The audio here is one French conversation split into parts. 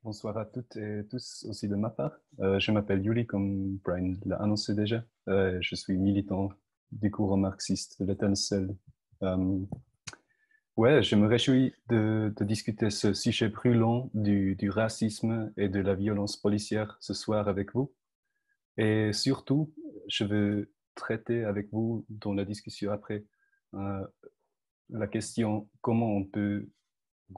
Bonsoir à toutes et tous aussi de ma part. Je m'appelle Yuli, comme Brian l'a annoncé déjà. Je suis militant du courant marxiste de l'Étincelle. Euh, ouais, je me réjouis de discuter ce sujet brûlant du racisme et de la violence policière ce soir avec vous. Et surtout, je veux traiter avec vous dans la discussion après euh, la question comment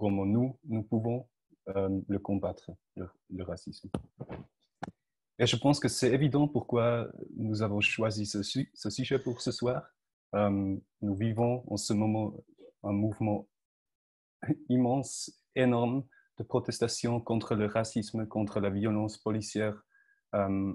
nous pouvons le combattre, le racisme. Et je pense que c'est évident pourquoi nous avons choisi ce sujet pour ce soir. Nous vivons en ce moment un mouvement immense, énorme de protestation contre le racisme, contre la violence policière euh,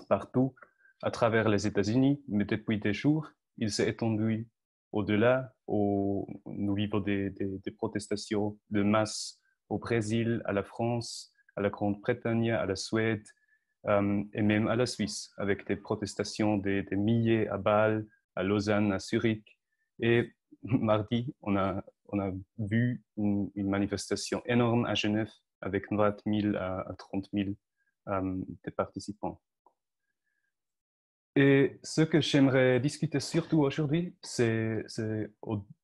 partout à travers les États-Unis, mais depuis des jours, il s'est étendu au-delà. Nous vivons des protestations de masse au Brésil, à la France, à la Grande-Bretagne, à la Suède et même à la Suisse, avec des protestations des milliers à Bâle, à Lausanne, à Zurich. Et mardi, on a vu une manifestation énorme à Genève avec 20 000 à 30 000 des participants. Et ce que j'aimerais discuter surtout aujourd'hui, c'est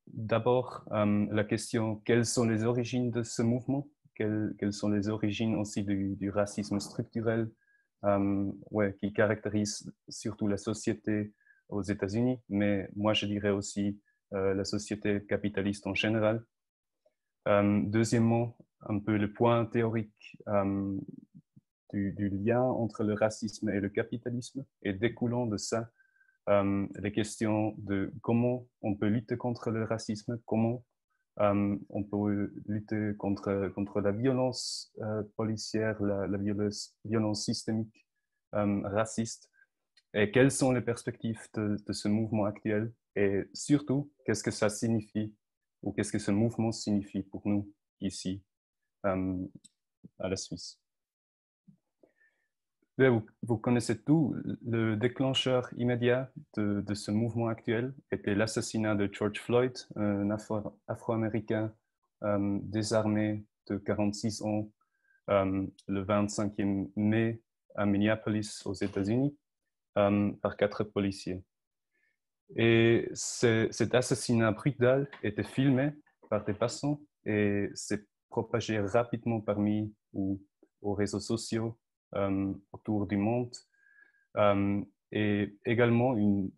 d'abord la question quelles sont les origines de ce mouvement, quelles sont les origines aussi du racisme structurel ouais, qui caractérise surtout la société aux États-Unis, mais moi je dirais aussi la société capitaliste en général. Deuxièmement, un peu le point théorique du lien entre le racisme et le capitalisme et découlant de ça, les questions de comment on peut lutter contre le racisme, comment on peut lutter contre la violence policière, la violence systémique raciste, et quelles sont les perspectives de ce mouvement actuel, et surtout, qu'est-ce que ça signifie, ou qu'est-ce que ce mouvement signifie pour nous ici euh, à la Suisse. Vous connaissez tout. Le déclencheur immédiat de ce mouvement actuel était l'assassinat de George Floyd, un Afro-Américain désarmé de 46 ans, le 25e mai à Minneapolis, aux États-Unis, par 4 policiers. Et cet assassinat brutal était filmé par des passants et s'est propagé rapidement parmi ou aux réseaux sociaux autour du monde. Et également,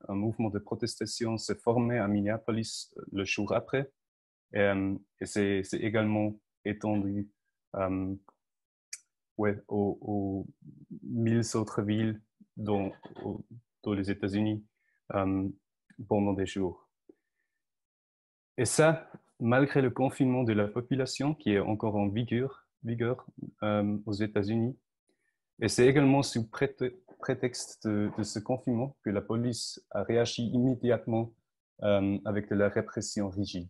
un mouvement de protestation s'est formé à Minneapolis le jour après et c'est également étendu ouais, aux 1000 autres villes dans les États-Unis pendant des jours. Et ça, malgré le confinement de la population qui est encore en vigueur aux États-Unis. Et c'est également sous prétexte de ce confinement que la police a réagi immédiatement avec de la répression rigide.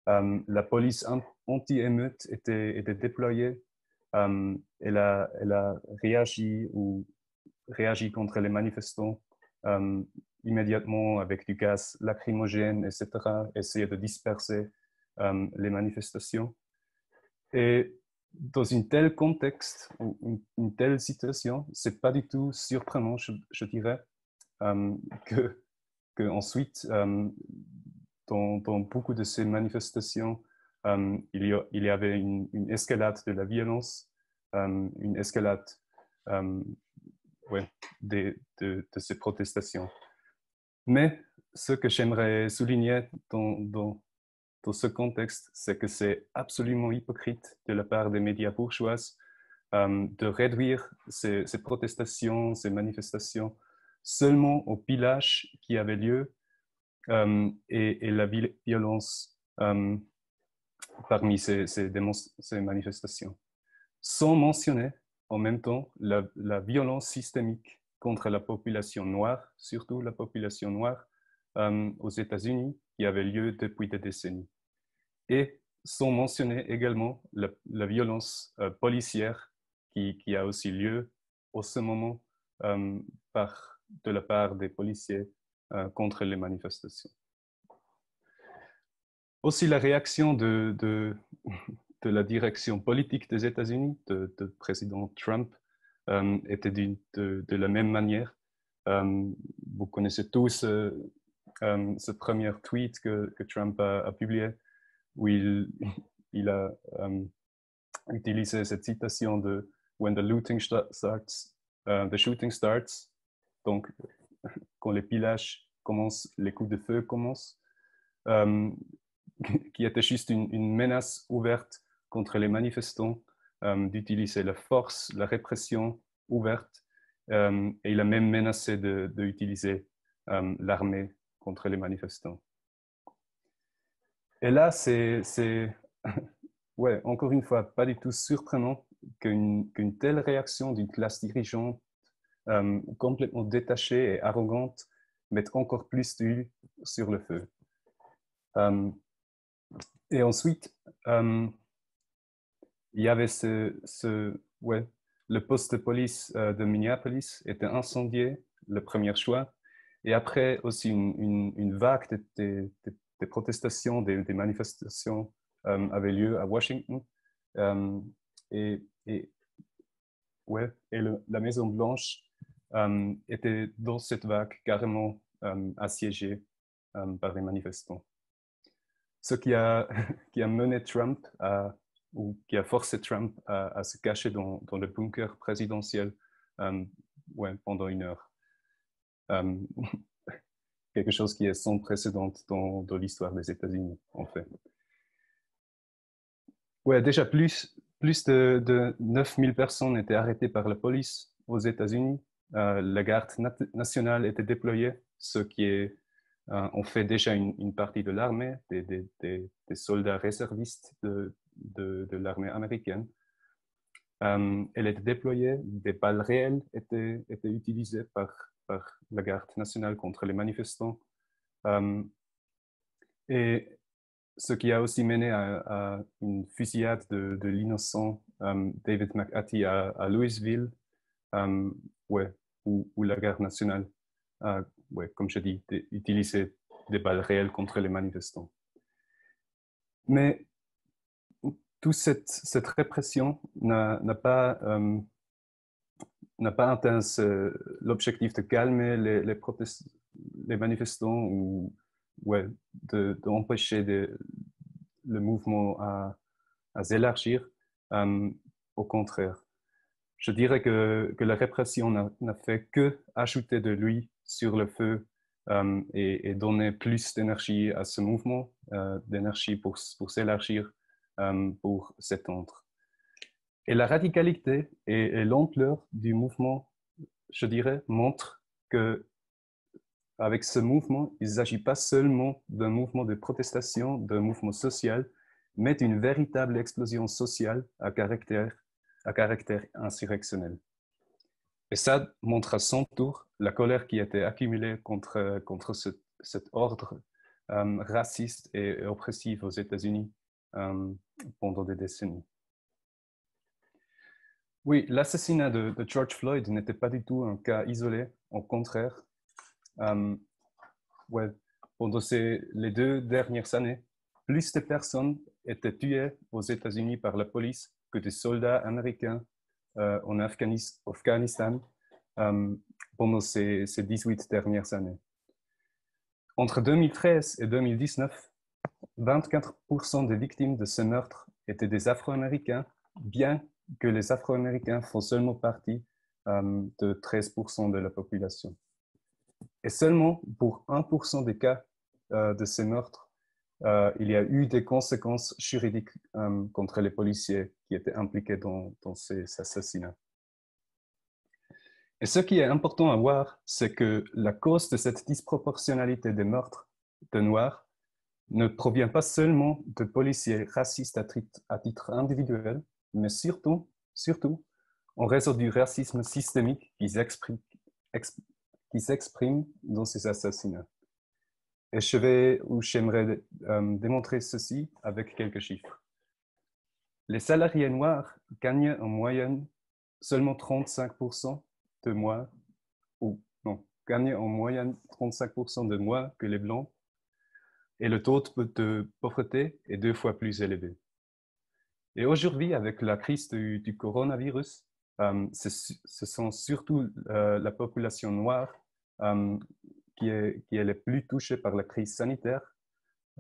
La police anti-émeute était déployée. Elle a réagi contre les manifestants immédiatement avec du gaz lacrymogène, etc., essayer de disperser les manifestations. Et dans un tel contexte, une telle situation, c'est pas du tout surprenant, je dirais, que ensuite, dans beaucoup de ces manifestations, il y avait une escalade de la violence, une escalade ouais, de ces protestations. Mais ce que j'aimerais souligner dans ce contexte, c'est que c'est absolument hypocrite de la part des médias bourgeoises de réduire ces protestations, ces manifestations seulement au pillage qui avait lieu et la violence parmi ces manifestations, sans mentionner en même temps la violence systémique contre la population noire, surtout la population noire aux États-Unis, qui avait lieu depuis des décennies. Et sans mentionner également la violence policière qui a aussi lieu en ce moment de la part des policiers contre les manifestations. Aussi la réaction de la direction politique des États-Unis, de président Trump, était de la même manière. Vous connaissez tous ce premier tweet que Trump a publié, où il a utilisé cette citation de When the looting starts, the shooting starts. Donc, quand les pillages commencent, les coups de feu commencent, qui était juste une menace ouverte contre les manifestants, d'utiliser la force, la répression ouverte, et il a même menacé d'utiliser l'armée contre les manifestants. Et là, c'est ouais, encore une fois, pas du tout surprenant qu'une telle réaction d'une classe dirigeante complètement détachée et arrogante mette encore plus d'huile sur le feu. Et ensuite, il y avait ouais, le poste de police de Minneapolis était incendié, le premier choix, et après aussi une vague de protestations, des manifestations avait lieu à Washington. Et ouais, et la Maison-Blanche était dans cette vague carrément assiégée par les manifestants. Ce qui a, qui a mené Trump ou qui a forcé Trump à se cacher dans le bunker présidentiel ouais, pendant 1 heure. Quelque chose qui est sans précédent dans l'histoire des États-Unis, en fait. Ouais, déjà plus de 9000 personnes étaient arrêtées par la police aux États-Unis. La garde nationale était déployée, ce qui est on fait déjà une partie de l'armée, des soldats réservistes de l'armée américaine. Elle était déployée, des balles réelles étaient utilisées par la garde nationale contre les manifestants. Et ce qui a aussi mené à une fusillade de l'innocent David McAtee à Louisville, ouais, où la garde nationale ouais, comme je dis, utiliser des balles réelles contre les manifestants. Mais toute cette répression n'a pas atteint l'objectif de calmer les manifestants ou ouais, d'empêcher le mouvement à s'élargir. Au contraire, je dirais que la répression n'a fait que ajouter de l'huile sur le feu et donner plus d'énergie à ce mouvement, d'énergie pour s'élargir, pour s'étendre. Et la radicalité et l'ampleur du mouvement, je dirais, montrent que avec ce mouvement, il ne s'agit pas seulement d'un mouvement de protestation, d'un mouvement social, mais d'une véritable explosion sociale à caractère insurrectionnel. Et ça montre à son tour la colère qui a été accumulée contre cet ordre raciste et oppressif aux États-Unis pendant des décennies. Oui, l'assassinat de George Floyd n'était pas du tout un cas isolé, au contraire. Ouais, pendant les 2 dernières années, plus de personnes étaient tuées aux États-Unis par la police que de soldats américains en Afghanistan pendant ces 18 dernières années. Entre 2013 et 2019, 24% des victimes de ce meurtre étaient des Afro-Américains, bien que les Afro-Américains font seulement partie de 13% de la population. Et seulement pour 1% des cas de ces meurtres, il y a eu des conséquences juridiques contre les policiers qui étaient impliqués dans ces assassinats. Et ce qui est important à voir, c'est que la cause de cette disproportionnalité des meurtres de Noirs ne provient pas seulement de policiers racistes à titre individuel, mais surtout en raison du racisme systémique qui s'exprime dans ces assassinats. Et j'aimerais démontrer ceci avec quelques chiffres. Les salariés noirs gagnent en moyenne seulement 35% de moins, gagnent en moyenne 35% de moins que les blancs, et le taux de pauvreté est 2 fois plus élevé. Et aujourd'hui, avec la crise du coronavirus, ce sont surtout la population noire euh, qui est la plus touchée par la crise sanitaire.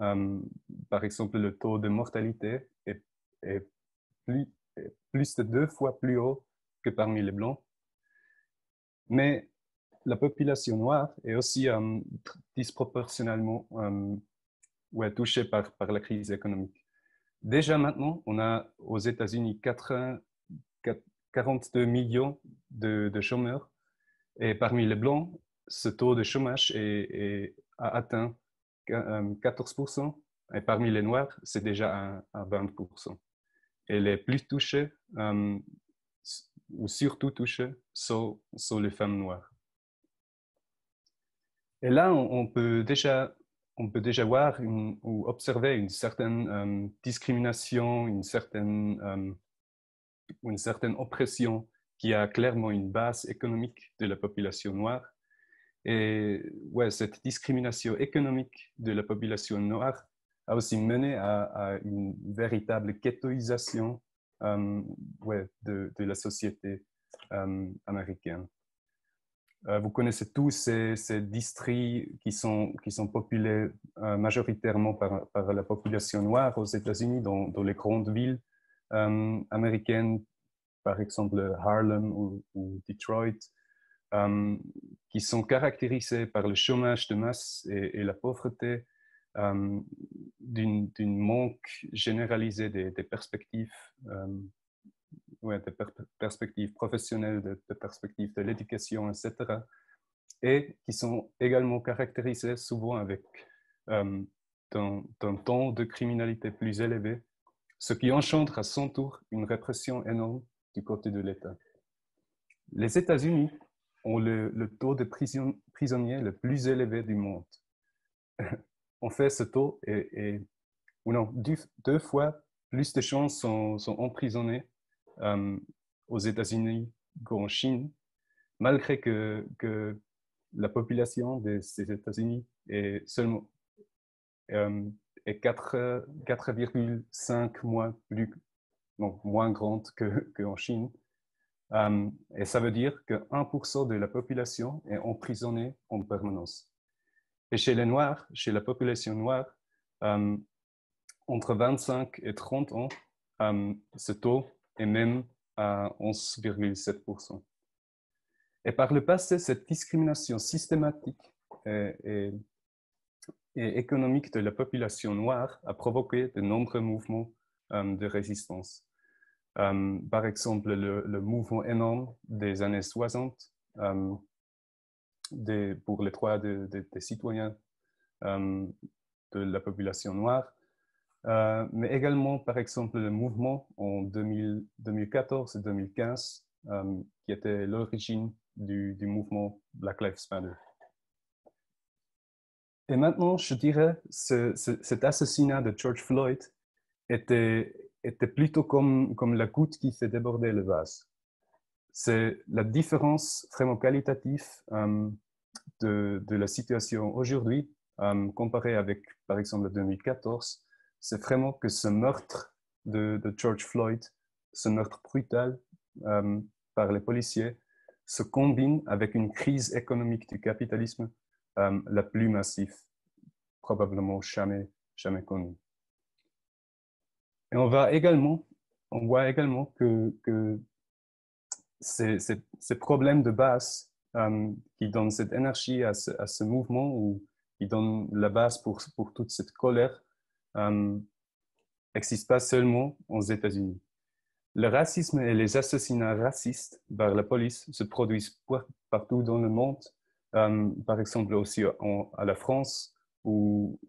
Euh, Par exemple, le taux de mortalité est plus, plus de 2 fois plus haut que parmi les Blancs. Mais la population noire est aussi disproportionnellement ouais, touchée par la crise économique. Déjà maintenant, on a aux États-Unis 42 millions de chômeurs et parmi les Blancs, ce taux de chômage a atteint 14% et parmi les Noirs, c'est déjà à 20%. Et les plus touchés, ou surtout touchés, sont les femmes noires. Et là, on peut déjà voir ou observer une certaine discrimination, une certaine oppression qui a clairement une base économique de la population noire. Et ouais, cette discrimination économique de la population noire a aussi mené à une véritable ghettoisation ouais, de la société américaine. Vous connaissez tous ces districts qui sont populés majoritairement par la population noire aux États-Unis, dans les grandes villes américaines, par exemple Harlem ou Detroit, qui sont caractérisées par le chômage de masse et la pauvreté, d'une manque généralisée des perspectives, ouais, perspectives professionnelles, des perspectives de l'éducation, etc. Et qui sont également caractérisées souvent avec un taux de criminalité plus élevé, ce qui engendre à son tour une répression énorme du côté de l'État. Les États-Unis ont le taux de prisonniers le plus élevé du monde. En fait, ce taux ou non, 2 fois plus de gens sont emprisonnés aux États-Unis qu'en Chine, malgré que la population des États-Unis est seulement est 4,5 moins grande qu'en Chine. Et ça veut dire que 1% de la population est emprisonnée en permanence. Et chez les Noirs, chez la population noire, entre 25 et 30 ans, ce taux est même à 11,7%. Et par le passé, cette discrimination systématique et économique de la population noire a provoqué de nombreux mouvements de résistance. Par exemple, le mouvement énorme des années 60 pour les droits des citoyens de la population noire, mais également, par exemple, le mouvement en 2014 et 2015, qui était l'origine du mouvement Black Lives Matter. Et maintenant, je dirais, cet assassinat de George Floyd était plutôt comme la goutte qui fait déborder le vase. C'est la différence vraiment qualitative de la situation aujourd'hui comparée avec, par exemple, 2014. C'est vraiment que ce meurtre de George Floyd, ce meurtre brutal par les policiers, se combine avec une crise économique du capitalisme la plus massive, probablement jamais connue. Et on voit également que ces problèmes de base qui donnent cette énergie à ce mouvement ou qui donnent la base pour toute cette colère n'existent pas seulement aux États-Unis. Le racisme et les assassinats racistes par la police se produisent partout dans le monde, par exemple aussi à la France, où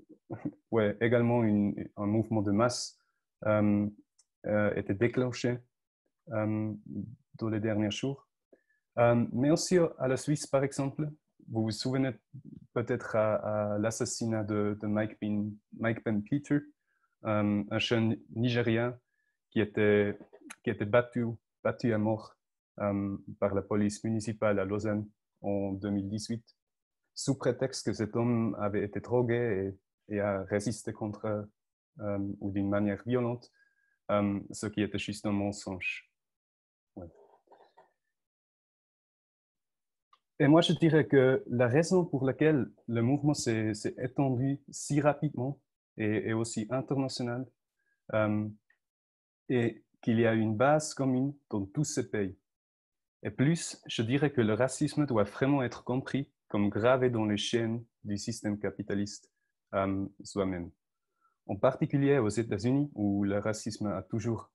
ouais, également un mouvement de masse était déclenché dans les derniers jours. Mais aussi à la Suisse, par exemple, vous vous souvenez peut-être à l'assassinat de Mike Ben Peter, un jeune Nigérien qui était battu à mort par la police municipale à Lausanne en 2018, sous prétexte que cet homme avait été drogué et a résisté contre, ou d'une manière violente, ce qui était juste un mensonge. Ouais. Et moi, je dirais que la raison pour laquelle le mouvement s'est étendu si rapidement et aussi international, est qu'il y a une base commune dans tous ces pays. Et plus, je dirais que le racisme doit vraiment être compris comme gravé dans les chaînes du système capitaliste soi-même. En particulier aux États-Unis, où le racisme a toujours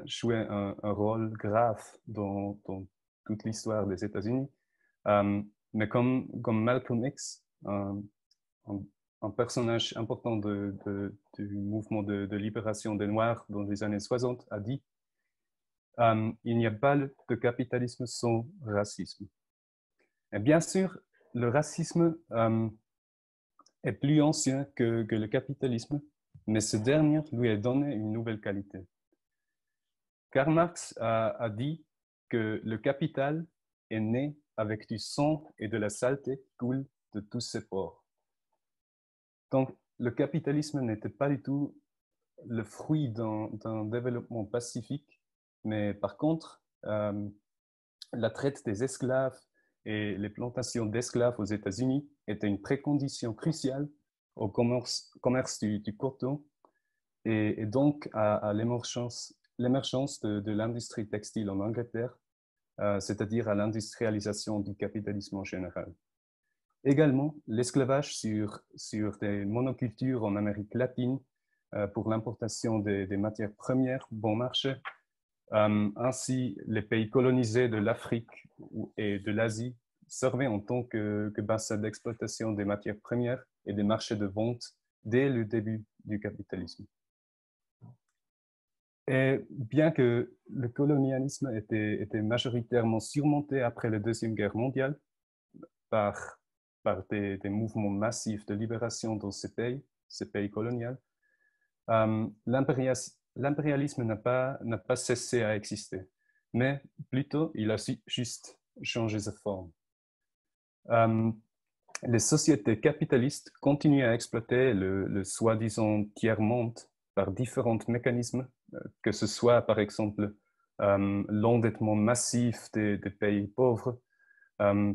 joué un rôle grave dans toute l'histoire des États-Unis. Mais comme Malcolm X, un personnage important du mouvement de libération des Noirs dans les années 60, a dit il n'y a pas de capitalisme sans racisme. Et bien sûr, le racisme est plus ancien que le capitalisme, mais ce dernier lui a donné une nouvelle qualité. Karl Marx a dit que le capital est né avec du sang et de la saleté qui coule de tous ses pores. Donc, le capitalisme n'était pas du tout le fruit d'un développement pacifique, mais par contre, la traite des esclaves et les plantations d'esclaves aux États-Unis étaient une précondition cruciale au commerce du coton et donc à l'émergence de l'industrie textile en Angleterre, c'est-à-dire à l'industrialisation du capitalisme en général. Également, l'esclavage sur des monocultures en Amérique latine pour l'importation des matières premières bon marché. Ainsi, les pays colonisés de l'Afrique et de l'Asie servaient en tant que bassin d'exploitation des matières premières et des marchés de vente dès le début du capitalisme. Et bien que le colonialisme était majoritairement surmonté après la Deuxième Guerre mondiale par des mouvements massifs de libération dans ces pays coloniaux, l'impérialisme n'a pas cessé à exister, mais plutôt il a juste changé de forme. Les sociétés capitalistes continuent à exploiter le soi-disant tiers-monde par différents mécanismes, que ce soit par exemple l'endettement massif des pays pauvres.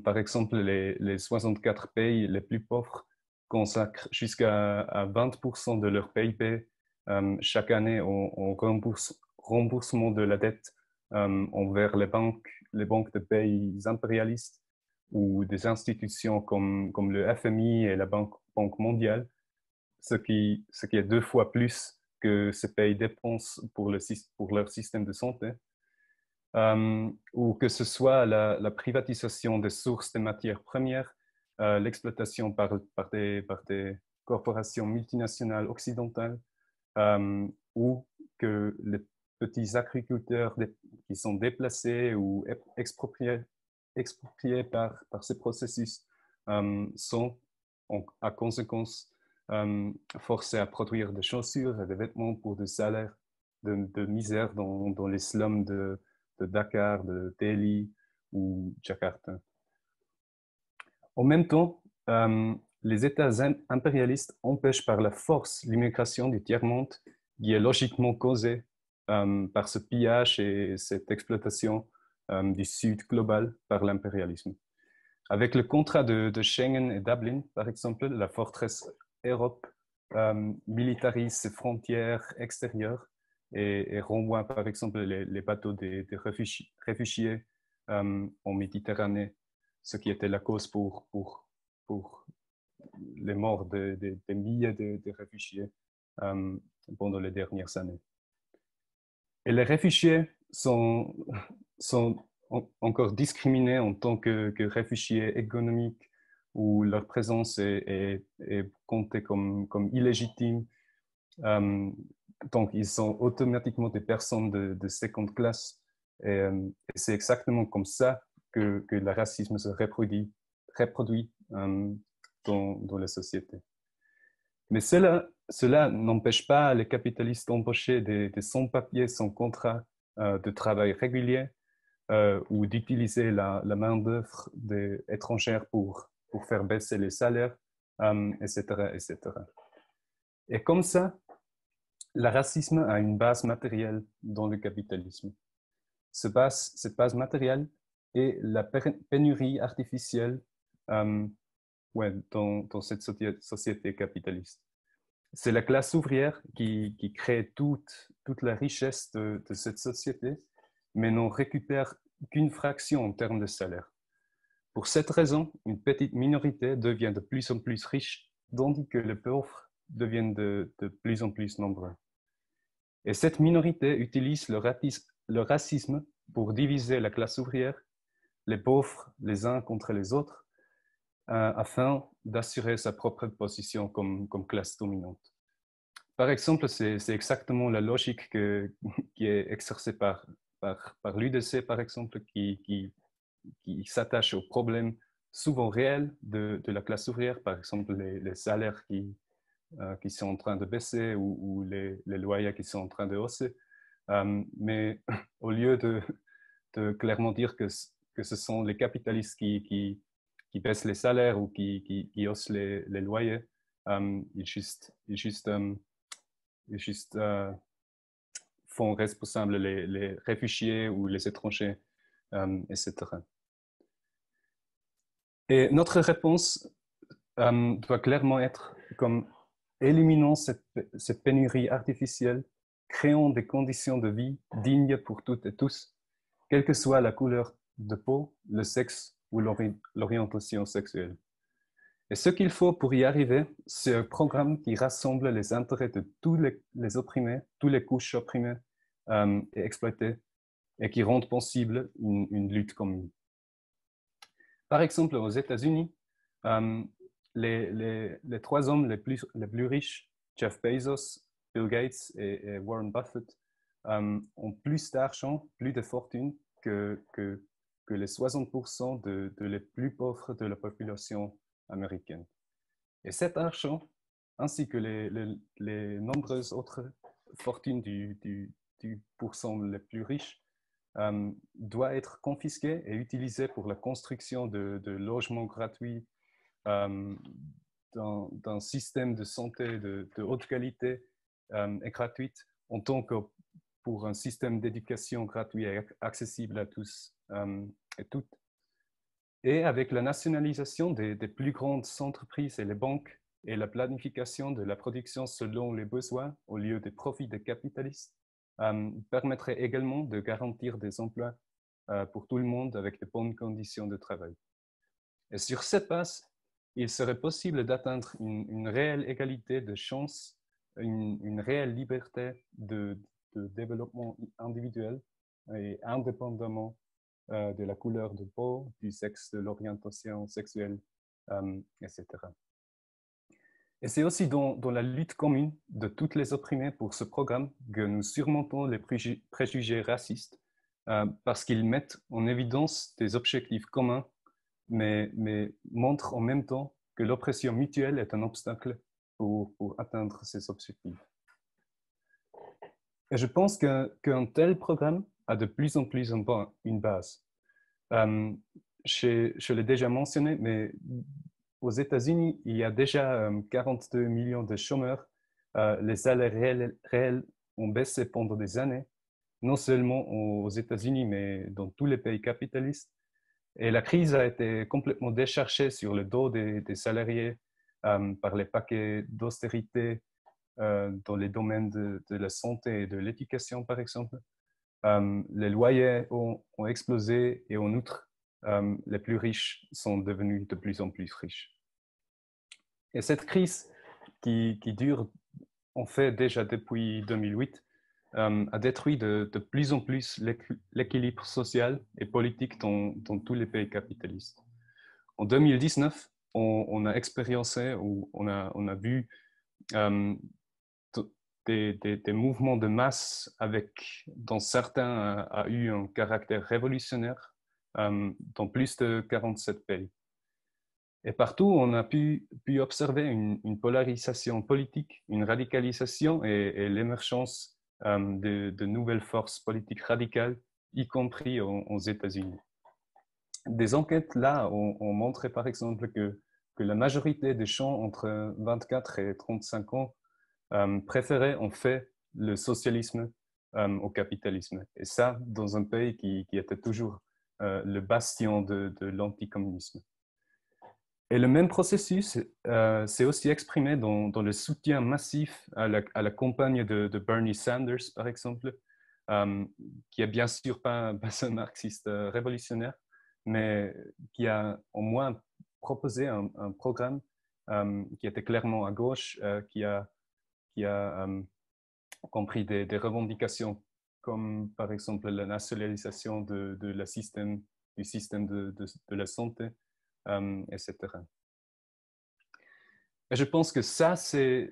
Par exemple, les 64 pays les plus pauvres consacrent jusqu'à 20% de leur PIB chaque année au remboursement de la dette envers les banques de pays impérialistes ou des institutions comme le FMI et la Banque mondiale, ce qui est 2 fois plus que ces pays dépensent pour leur système de santé. Ou que ce soit la privatisation des sources des matières premières, l'exploitation par des corporations multinationales occidentales, ou que les petits agriculteurs qui sont déplacés ou expropriés par ces processus sont à conséquence forcés à produire des chaussures et des vêtements pour des salaires de misère dans les slums de Dakar, de Delhi ou Jakarta. En même temps, les États impérialistes empêchent par la force l'immigration du tiers-monde qui est logiquement causée par ce pillage et cette exploitation du Sud global par l'impérialisme. Avec le contrat de Schengen et Dublin, par exemple, la forteresse Europe militarise ses frontières extérieures et renvoie, par exemple, les bateaux des réfugiés en Méditerranée, ce qui était la cause pour les morts des milliers de réfugiés pendant les dernières années. Et les réfugiés sont encore discriminés en tant que réfugiés économiques où leur présence est comptée comme illégitime. Donc, ils sont automatiquement des personnes de seconde classe. Et c'est exactement comme ça que le racisme se reproduit dans la société. Mais cela n'empêche pas les capitalistes d'embaucher des sans-papiers, sans contrat de travail régulier ou d'utiliser la main-d'œuvre étrangère pour faire baisser les salaires, etc., etc. Et comme ça, Le racisme a une base matérielle dans le capitalisme. Cette base matérielle est la pénurie artificielle ouais, dans cette société capitaliste. C'est la classe ouvrière qui crée toute la richesse de cette société, mais n'en récupère qu'une fraction en termes de salaire. Pour cette raison, une petite minorité devient de plus en plus riche, tandis que les pauvres deviennent de plus en plus nombreux. Et cette minorité utilise le racisme pour diviser la classe ouvrière, les pauvres les uns contre les autres, afin d'assurer sa propre position comme classe dominante. Par exemple, c'est exactement la logique qui est exercée par l'UDC, par exemple, qui s'attache aux problèmes souvent réels de la classe ouvrière, par exemple les salaires qui sont en train de baisser ou les loyers qui sont en train de hausser. Mais au lieu de clairement dire que ce sont les capitalistes qui baissent les salaires ou qui haussent les loyers, ils juste font responsables les réfugiés ou les étrangers, etc. Et notre réponse doit clairement être comme éliminons cette pénurie artificielle, créons des conditions de vie dignes pour toutes et tous, quelle que soit la couleur de peau, le sexe ou l'orientation sexuelle. Et ce qu'il faut pour y arriver, c'est un programme qui rassemble les intérêts de tous les opprimés, toutes les couches opprimées et exploitées, et qui rend possible une lutte commune. Par exemple, aux États-Unis, les trois hommes les plus riches, Jeff Bezos, Bill Gates et Warren Buffett, ont plus d'argent, plus de fortune que les 60% de les plus pauvres de la population américaine. Et cet argent, ainsi que les nombreuses autres fortunes du pourcent les plus riches, doit être confisqué et utilisé pour la construction de logements gratuits, d'un système de santé de haute qualité et gratuite, en tant que pour un système d'éducation gratuit et accessible à tous et toutes. Et avec la nationalisation des plus grandes entreprises et les banques et la planification de la production selon les besoins au lieu des profits des capitalistes, permettrait également de garantir des emplois pour tout le monde avec de bonnes conditions de travail. Et sur cette base, il serait possible d'atteindre une réelle égalité de chances, une réelle liberté de développement individuel et indépendamment de la couleur de peau, du sexe, de l'orientation sexuelle, etc. Et c'est aussi dans la lutte commune de toutes les opprimés pour ce programme que nous surmontons les préjugés racistes, parce qu'ils mettent en évidence des objectifs communs, mais montrent en même temps que l'oppression mutuelle est un obstacle pour atteindre ces objectifs. Et je pense qu'un tel programme a de plus en plus une base. Je l'ai déjà mentionné, mais aux États-Unis, il y a déjà 42 millions de chômeurs. Les salaires réels ont baissé pendant des années, non seulement aux États-Unis, mais dans tous les pays capitalistes. Et la crise a été complètement déchargée sur le dos des salariés par les paquets d'austérité dans les domaines de la santé et de l'éducation, par exemple. Les loyers ont explosé et en outre, les plus riches sont devenus de plus en plus riches. Et cette crise qui dure en fait déjà depuis 2008 a détruit de plus en plus l'équilibre social et politique dans tous les pays capitalistes. En 2019, on a expériencé ou on a vu des mouvements de masse avec, dont certains a eu un caractère révolutionnaire dans plus de 47 pays. Et partout, on a pu observer une polarisation politique, une radicalisation et l'émergence de nouvelles forces politiques radicales, y compris aux États-Unis. Des enquêtes là ont montré par exemple que la majorité des gens entre 24 et 35 ans préféraient en fait le socialisme au capitalisme. Et ça, dans un pays qui était toujours le bastion de l'anticommunisme. Et le même processus s'est aussi exprimé dans le soutien massif à la campagne de Bernie Sanders, par exemple, qui est bien sûr pas un marxiste révolutionnaire, mais qui a au moins proposé un programme qui était clairement à gauche, qui a compris des revendications comme par exemple la nationalisation du système de la santé, etc. Et je pense que ça, c'est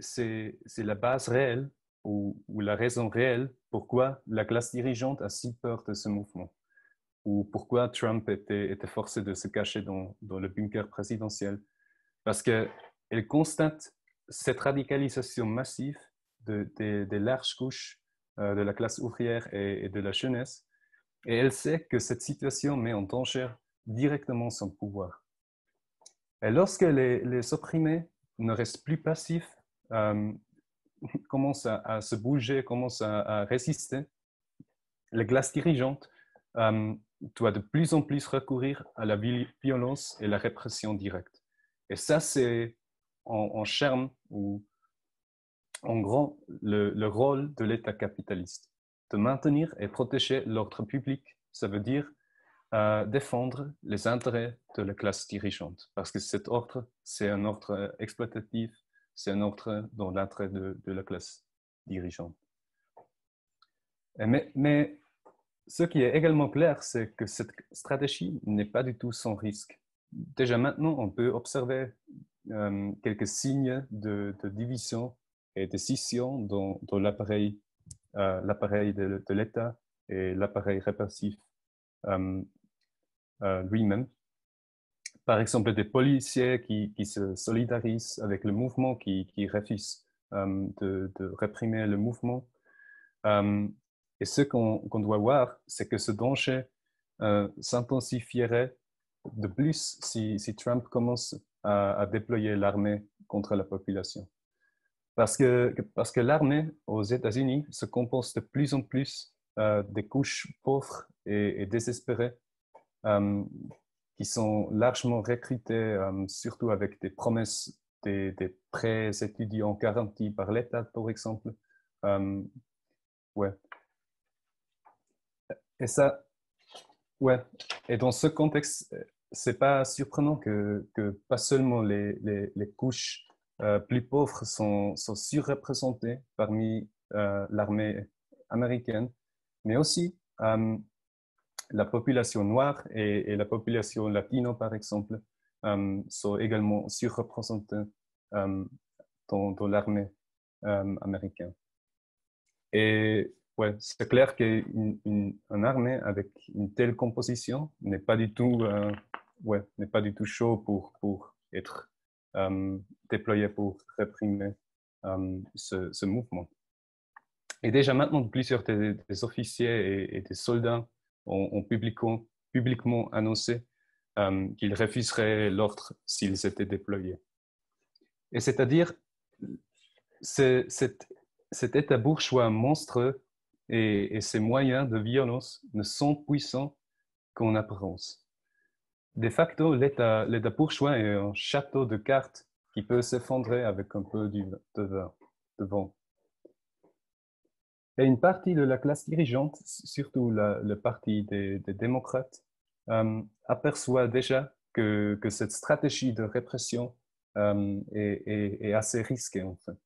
la base réelle ou la raison réelle pourquoi la classe dirigeante a si peur de ce mouvement, ou pourquoi Trump était forcé de se cacher dans le bunker présidentiel. Parce qu'elle constate cette radicalisation massive des larges couches de la classe ouvrière et de la jeunesse, et elle sait que cette situation met en danger directement son pouvoir. Et lorsque les opprimés ne restent plus passifs, commencent à se bouger, commencent à résister, la classe dirigeante doit de plus en plus recourir à la violence et la répression directe. Et ça, c'est en germe ou en gros le rôle de l'État capitaliste. De maintenir et protéger l'ordre public, ça veut dire défendre les intérêts de la classe dirigeante. Parce que cet ordre, c'est un ordre exploitatif, c'est un ordre dans l'intérêt de la classe dirigeante. Mais ce qui est également clair, c'est que cette stratégie n'est pas du tout sans risque. Déjà maintenant, on peut observer quelques signes de division et de scission dans l'appareil de l'État et l'appareil répressif lui-même. Par exemple, des policiers qui se solidarisent avec le mouvement, qui refusent de réprimer le mouvement. Et ce qu'on doit voir, c'est que ce danger s'intensifierait de plus si Trump commence à déployer l'armée contre la population. Parce que l'armée aux États-Unis se compose de plus en plus des couches pauvres et désespérées qui sont largement recrutées, surtout avec des promesses des prêts étudiants garantis par l'État, par exemple. Ouais. Et ça, ouais. Et dans ce contexte, c'est pas surprenant que pas seulement les couches plus pauvres sont surreprésentées parmi l'armée américaine, mais aussi la population noire et la population latino, par exemple, sont également surreprésentées dans l'armée américaine. Et ouais, c'est clair qu'une armée avec une telle composition n'est pas du tout, n'est pas du tout chaud pour être déployé pour réprimer ce mouvement. Et déjà maintenant, plusieurs des officiers et des soldats ont publiquement annoncé qu'ils refuseraient l'ordre s'ils étaient déployés. Et c'est-à-dire, cet État bourgeois monstrueux et ses moyens de violence ne sont puissants qu'en apparence. De facto, l'État bourgeois est un château de cartes qui peut s'effondrer avec un peu de vent. Et une partie de la classe dirigeante, surtout le parti des démocrates, aperçoit déjà que cette stratégie de répression est assez risquée, en fait,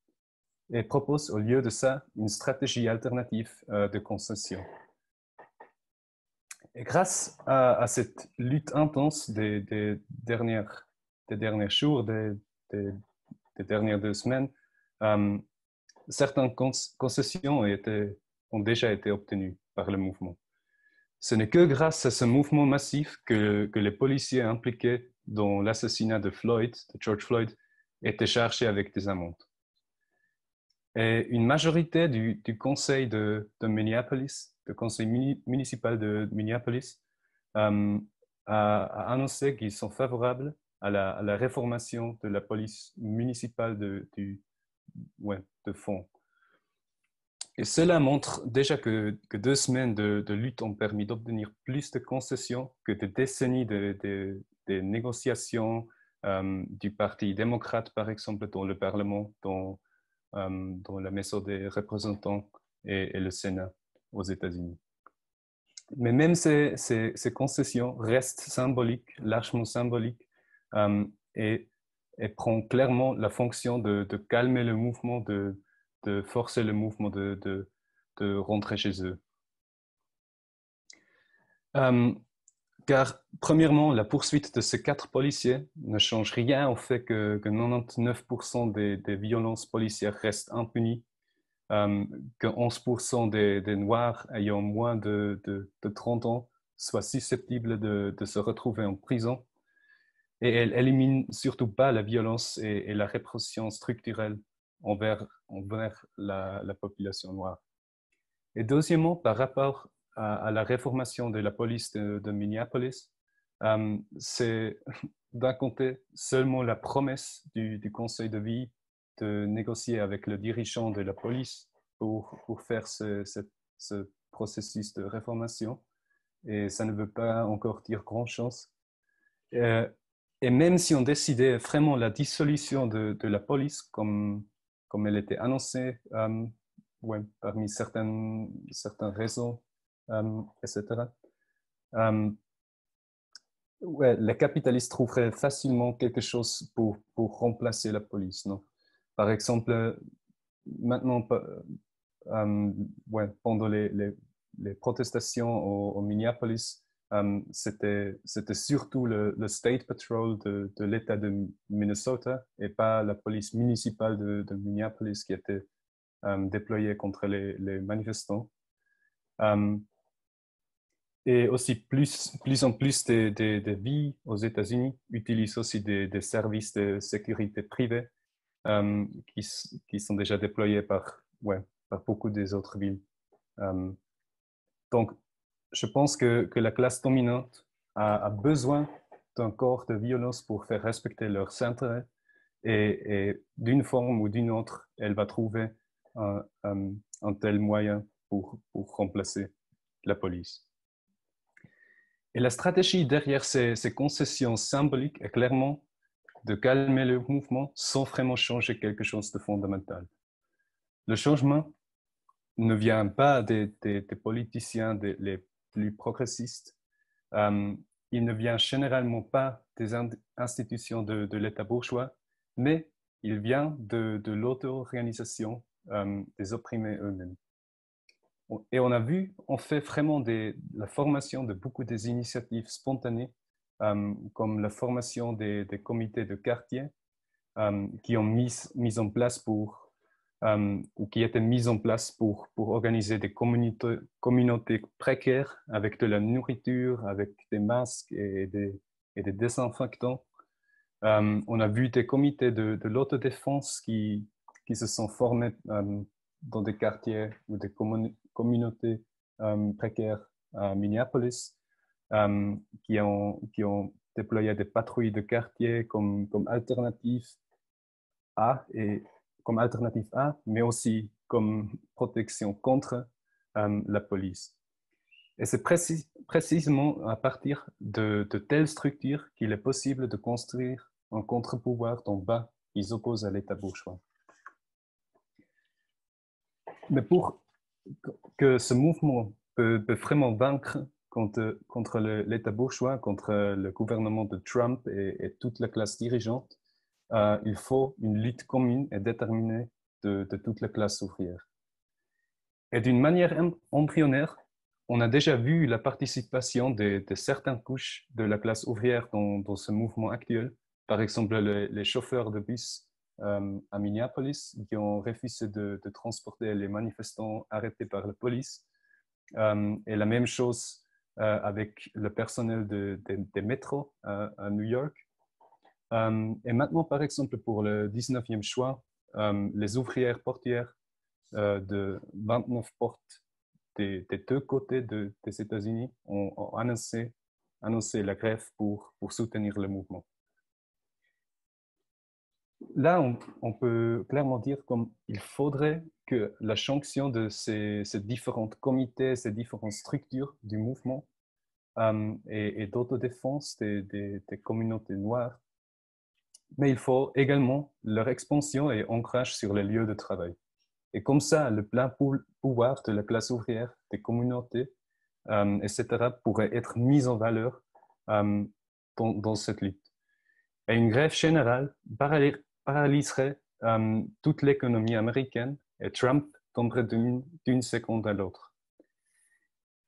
et propose au lieu de ça une stratégie alternative de concession. Et grâce à cette lutte intense des derniers jours, des dernières 2 semaines, certaines concessions ont déjà été obtenues par le mouvement. Ce n'est que grâce à ce mouvement massif que les policiers impliqués dans l'assassinat de George Floyd, étaient chargés avec des amendes. Et une majorité du conseil de Minneapolis, le conseil municipal de Minneapolis, a annoncé qu'ils sont favorables à la réformation de la police municipale de fond. Et cela montre déjà que 2 semaines de lutte ont permis d'obtenir plus de concessions que des décennies de négociations du Parti démocrate, par exemple, dans le Parlement, dans la Maison des représentants et le Sénat aux États-Unis. Mais même ces concessions restent symboliques, largement symboliques, euh, et, et prend clairement la fonction de calmer le mouvement, de forcer le mouvement de rentrer chez eux. Euh, Car, premièrement, la poursuite de ces 4 policiers ne change rien au fait que 99% des violences policières restent impunies, que 11% des Noirs ayant moins de 30 ans soient susceptibles de se retrouver en prison. Et elle élimine surtout pas la violence et la répression structurelle envers la population noire. Et deuxièmement, par rapport à la réformation de la police de Minneapolis, c'est d'un côté seulement la promesse du Conseil de vie de négocier avec le dirigeant de la police pour faire ce processus de réformation. Et ça ne veut pas encore dire grand-chose. Euh, et même si on décidait vraiment la dissolution de la police, comme elle était annoncée, ouais, parmi certains réseaux, etc., ouais, les capitalistes trouveraient facilement quelque chose pour remplacer la police, non? Par exemple, maintenant, ouais, pendant les protestations au Minneapolis, c'était surtout le State Patrol de l'État de Minnesota et pas la police municipale de Minneapolis qui était déployée contre les manifestants. Et aussi, plus en plus des villes aux États-Unis utilisent aussi des services de sécurité privés qui sont déjà déployés ouais, par beaucoup des autres villes. Euh, donc, je pense que la classe dominante a besoin d'un corps de violence pour faire respecter leurs intérêts et d'une forme ou d'une autre, elle va trouver un tel moyen pour remplacer la police. Et la stratégie derrière ces concessions symboliques est clairement de calmer le mouvement sans vraiment changer quelque chose de fondamental. Le changement ne vient pas des politiciens les plus progressistes. Euh, il ne vient généralement pas des institutions de l'État bourgeois, mais il vient de l'auto-organisation des opprimés eux-mêmes. Et on a vu, on fait vraiment la formation de beaucoup des initiatives spontanées, comme la formation des comités de quartier, qui ont mis en place ou qui étaient mis en place pour organiser des communautés précaires avec de la nourriture, avec des masques et des désinfectants. On a vu des comités de l'autodéfense qui se sont formés dans des quartiers ou des communautés précaires à Minneapolis, qui ont déployé des patrouilles de quartier comme alternative et comme alternative A, mais aussi comme protection contre la police. Et c'est précisément à partir de telles structures qu'il est possible de construire un contre-pouvoir d'en bas qui s'oppose à l'État bourgeois. Mais pour que ce mouvement peut vraiment vaincre contre l'État bourgeois, contre le gouvernement de Trump et toute la classe dirigeante, il faut une lutte commune et déterminée de toute la classe ouvrière. Et d'une manière embryonnaire, on a déjà vu la participation de certaines couches de la classe ouvrière dans ce mouvement actuel. Par exemple, les chauffeurs de bus à Minneapolis qui ont refusé de transporter les manifestants arrêtés par la police. Et la même chose avec le personnel des métros à New York. Et maintenant, par exemple, pour le 19e choix, les ouvrières portières de 29 portes des 2 côtés des États-Unis ont annoncé la grève pour soutenir le mouvement. là, on peut clairement dire qu'il faudrait que la jonction de ces différents comités, ces différentes structures du mouvement et d'autodéfense des communautés noires, mais il faut également leur expansion et ancrage sur les lieux de travail. Et comme ça, le plein pouvoir de la classe ouvrière, des communautés, etc., pourrait être mis en valeur euh, dans cette lutte. Et une grève générale paralyserait toute l'économie américaine et Trump tomberait d'une seconde à l'autre.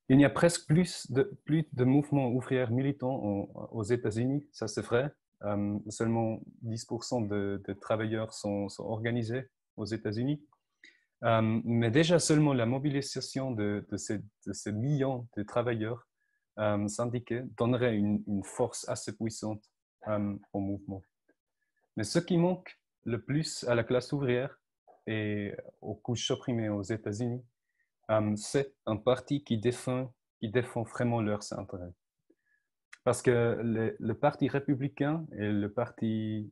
Il n'y a presque plus de mouvements ouvriers militants aux États-Unis, ça c'est vrai. Seulement 10% de travailleurs sont organisés aux États-Unis. Mais déjà seulement la mobilisation de ces millions de travailleurs syndiqués donnerait une force assez puissante au mouvement. Mais ce qui manque le plus à la classe ouvrière et aux couches opprimées aux États-Unis, c'est un parti qui défend vraiment leurs intérêts. Parce que le Parti républicain et le parti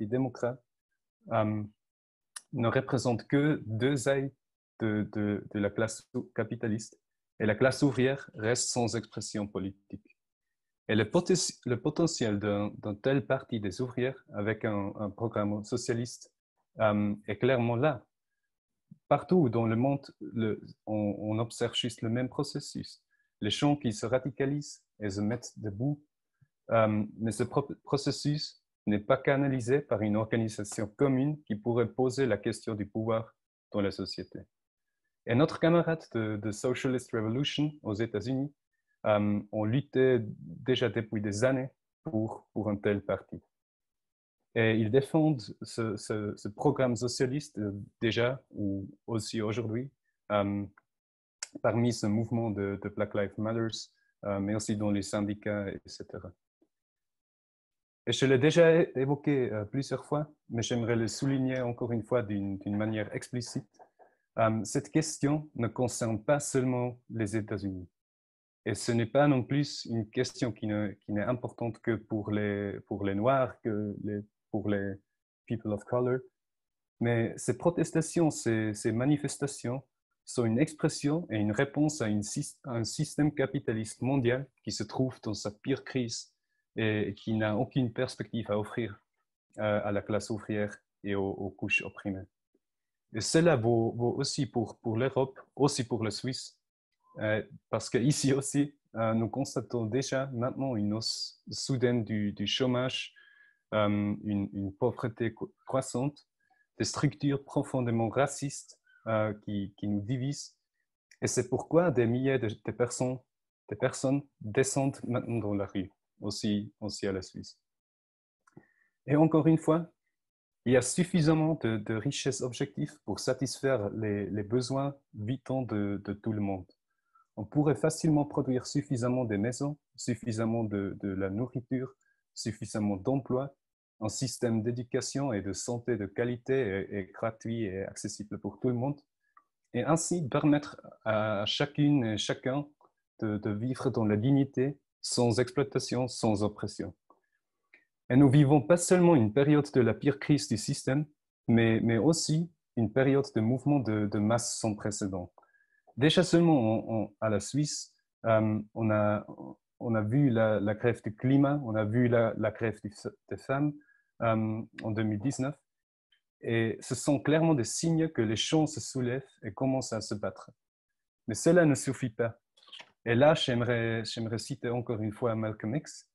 démocrate ne représentent que deux ailes de la classe capitaliste et la classe ouvrière reste sans expression politique. Et le potentiel d'un tel parti des ouvrières avec un programme socialiste est clairement là. Partout dans le monde, on observe juste le même processus. Les gens qui se radicalisent et se mettent debout, mais ce processus n'est pas canalisé par une organisation commune qui pourrait poser la question du pouvoir dans la société. Et notre camarade de Socialist Revolution aux États-Unis ont lutté déjà depuis des années pour un tel parti. Et ils défendent ce programme socialiste déjà, ou aussi aujourd'hui, parmi ce mouvement de Black Lives Matter, mais aussi dans les syndicats, etc. Et je l'ai déjà évoqué plusieurs fois, mais j'aimerais le souligner encore une fois d'une manière explicite. Cette question ne concerne pas seulement les États-Unis. Et ce n'est pas non plus une question qui n'est importante que pour les Noirs, pour les people of color. Mais ces protestations, ces manifestations sont une expression et une réponse à un système capitaliste mondial qui se trouve dans sa pire crise et qui n'a aucune perspective à offrir à la classe ouvrière et aux couches opprimées. Et cela vaut aussi pour l'Europe, aussi pour la Suisse, parce qu'ici aussi, nous constatons déjà maintenant une hausse soudaine du chômage, une pauvreté croissante, des structures profondément racistes qui nous divisent. Et c'est pourquoi des milliers de personnes descendent maintenant dans la rue, aussi à la Suisse. Et encore une fois, il y a suffisamment de richesses objectives pour satisfaire les besoins vitaux de tout le monde. On pourrait facilement produire suffisamment de maisons, suffisamment de la nourriture, suffisamment d'emplois, un système d'éducation et de santé de qualité et gratuit et accessible pour tout le monde, et ainsi permettre à chacune et chacun de vivre dans la dignité, sans exploitation, sans oppression. Et nous vivons pas seulement une période de la pire crise du système, mais aussi une période de mouvement de masse sans précédent. Déjà seulement à la Suisse, on a vu la grève du climat, on a vu la grève des femmes en 2019, et ce sont clairement des signes que les gens se soulèvent et commencent à se battre. Mais cela ne suffit pas. Et là, j'aimerais citer encore une fois Malcolm X,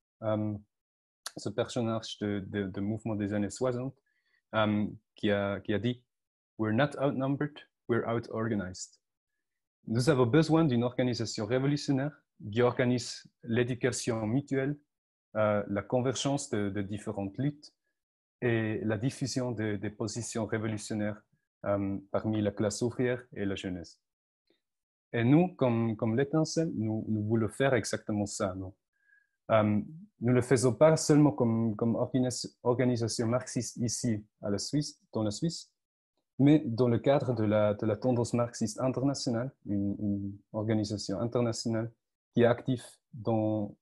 ce personnage de mouvement des années 60, qui a dit « We're not outnumbered, we're out-organized ». Nous avons besoin d'une organisation révolutionnaire qui organise l'éducation mutuelle, la convergence de différentes luttes et la diffusion des positions révolutionnaires parmi la classe ouvrière et la jeunesse. Et nous, comme l'Étincelle, nous voulons faire exactement ça. Non? Nous ne le faisons pas seulement comme organisation marxiste ici dans la Suisse, mais dans le cadre de la tendance marxiste internationale, une organisation internationale qui est active dans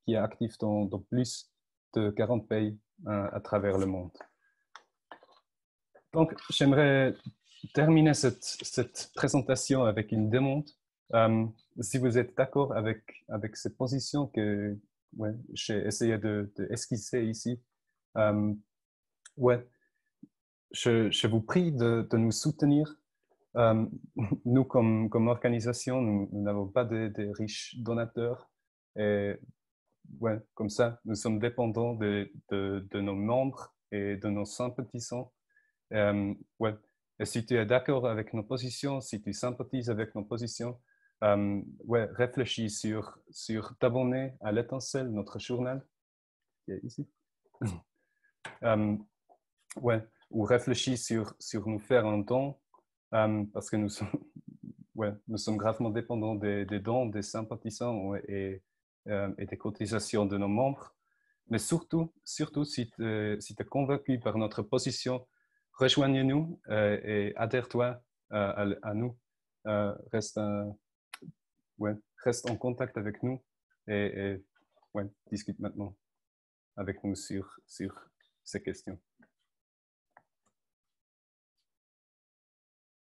plus de 40 pays à travers le monde. Donc, j'aimerais terminer cette présentation avec une demande. Euh, Si vous êtes d'accord avec cette position que ouais, j'ai essayé de esquisser ici, euh, ouais, je vous prie de nous soutenir. Euh, Nous, comme organisation, nous n'avons pas de riches donateurs. Et ouais, comme ça, nous sommes dépendants de nos membres et de nos sympathisants. Ouais. Et si tu es d'accord avec nos positions, si tu sympathises avec nos positions, ouais, réfléchis sur t'abonner à l'Étincelle, notre journal, qui est ici. Euh, ouais, ou réfléchis sur nous faire un don, parce que nous sommes, ouais, nous sommes gravement dépendants des dons des sympathisants et des cotisations de nos membres. Mais surtout si tu es convaincu par notre position, rejoignez-nous et adhère-toi à nous. Reste, ouais, reste en contact avec nous et ouais, discute maintenant avec nous sur ces questions.